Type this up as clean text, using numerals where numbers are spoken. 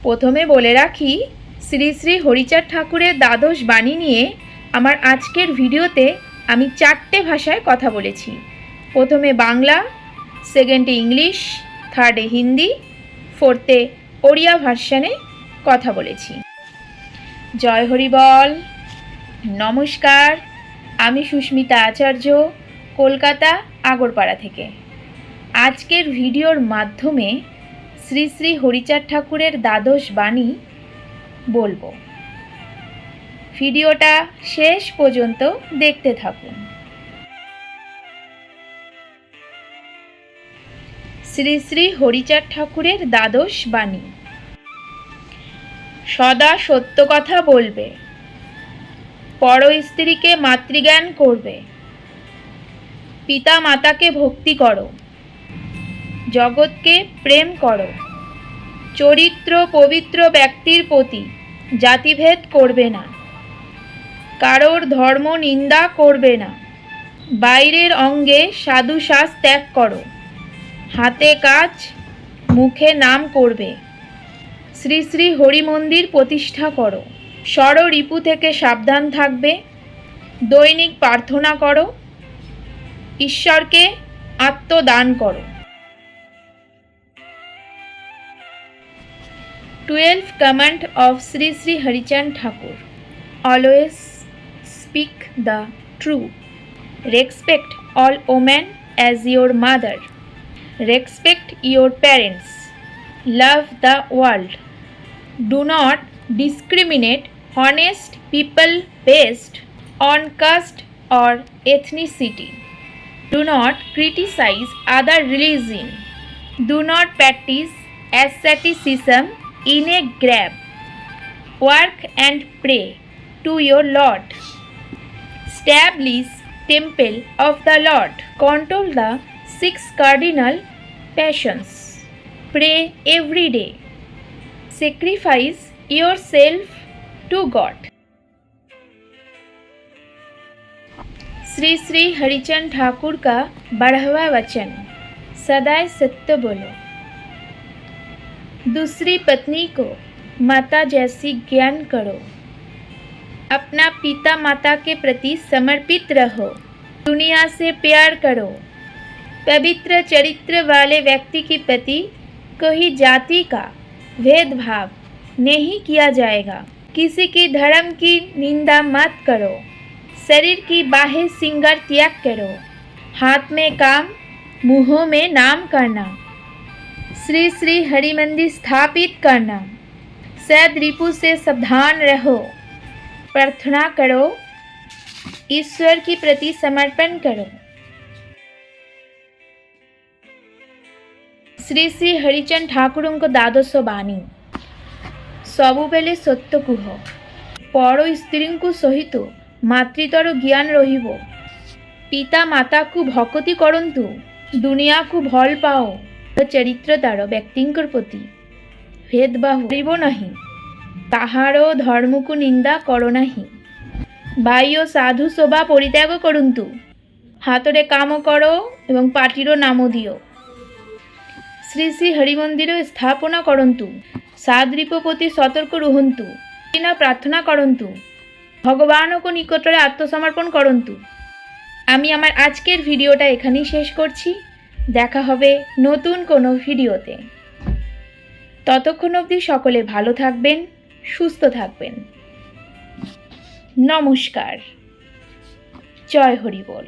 প্রথমে বলে রাখি, শ্রী শ্রী হরিচাঁদ ঠাকুরের দ্বাদশ বাণী নিয়ে আমার আজকের ভিডিওতে আমি 4টে ভাষায় কথা বলেছি। প্রথমে বাংলা, সেকেন্ডে ইংলিশ, থার্ডে হিন্দি, ফোর্থে ওড়িয়া ভার্সানে কথা বলেছি। জয় হরি বল। নমস্কার, আমি সুস্মিতা আচার্য, কলকাতা আগরপাড়া থেকে। আজকের ভিডিওর মাধ্যমে শ্রী শ্রী হরিচাঁদ ঠাকুরের দ্বাদশ বাণী বলবো। ভিডিওটা শেষ পর্যন্ত দেখতে থাকুন। শ্রী শ্রী হরিচাঁদ ঠাকুরের দ্বাদশ বাণী। সদা সত্য কথা বলবে, পর স্ত্রীকে মাতৃজ্ঞান করবে, পিতা মাতাকে ভক্তি করো, জগৎকে প্রেম করো, চরিত্র পবিত্র ব্যক্তির প্রতি জাতিভেদ করবে না, কারোর ধর্ম নিন্দা করবে না, বাইরের অঙ্গে সাধুশ্বাস ত্যাগ করো, হাতে কাজ মুখে নাম করবে, শ্রী শ্রী হরি মন্দির প্রতিষ্ঠা করো, ষড়রিপু থেকে সাবধান থাকবে, দৈনিক প্রার্থনা করো, ঈশ্বরকে আত্মদান করো। 12 command of Sri Sri Harichand Thakur. Always speak the truth. Respect all women as your mother. Respect your parents. Love the world. Do not discriminate honest people based on caste or ethnicity. Do not criticize other religion. Do not practice asceticism in a grab. Work and pray to your Lord. Establish temple of the Lord. Control the 6 cardinal passions. Pray every day. Sacrifice yourself to God. Shri Shri Harichand Thakur का बढ़ावा वचन। सदैव सत्य बोलो। दूसरी पत्नी को माता जैसी ज्ञान करो। अपना पिता माता के प्रति समर्पित रहो। दुनिया से प्यार करो। पवित्र चरित्र वाले व्यक्ति के प्रति कोई जाति का भेदभाव नहीं किया जाएगा। किसी की धर्म की निंदा मत करो। शरीर की बाह्य श्रृंगार त्याग करो। हाथ में काम, मुंहों में नाम करना। श्री श्री हरि मंदिर स्थापित करना। सद रिपु से सावधान रहो। प्रार्थना करो। ईश्वर के प्रति समर्पण करो। श्री श्री हरिचंद ठाकुरों को द्वादश बाणी। सबुबेले सत्य कुह। पर स्त्री को सहित मातृतर ज्ञान रहिब। पिता माता को भक्ति करंतु। दुनिया को भल पाओ। चरित्रतार व्यक्तिंकर प्रति भेदभाव करिब नहीं। ताहारो धर्म को निंदा करो नहीं। बाह्य साधु शोभा परित्याग करंतु। हातरे काम करो एवं पाटिर नाम दिओ। श्री श्री हरि मंदिर स्थापना करंतु। सादृप प्रति सतर्क रुहंतु। प्रार्थना करंतु। भगवान को निकटरे आत्मसमर्पण करंतु। आमी आमार आजकेर भिडियोटा एखानेई शेष करछि। দেখা হবে নতুন কোনো ভিডিওতে। ততক্ষণ অবধি সকলে ভালো থাকবেন, সুস্থ থাকবেন। নমস্কার। জয় হরি বল।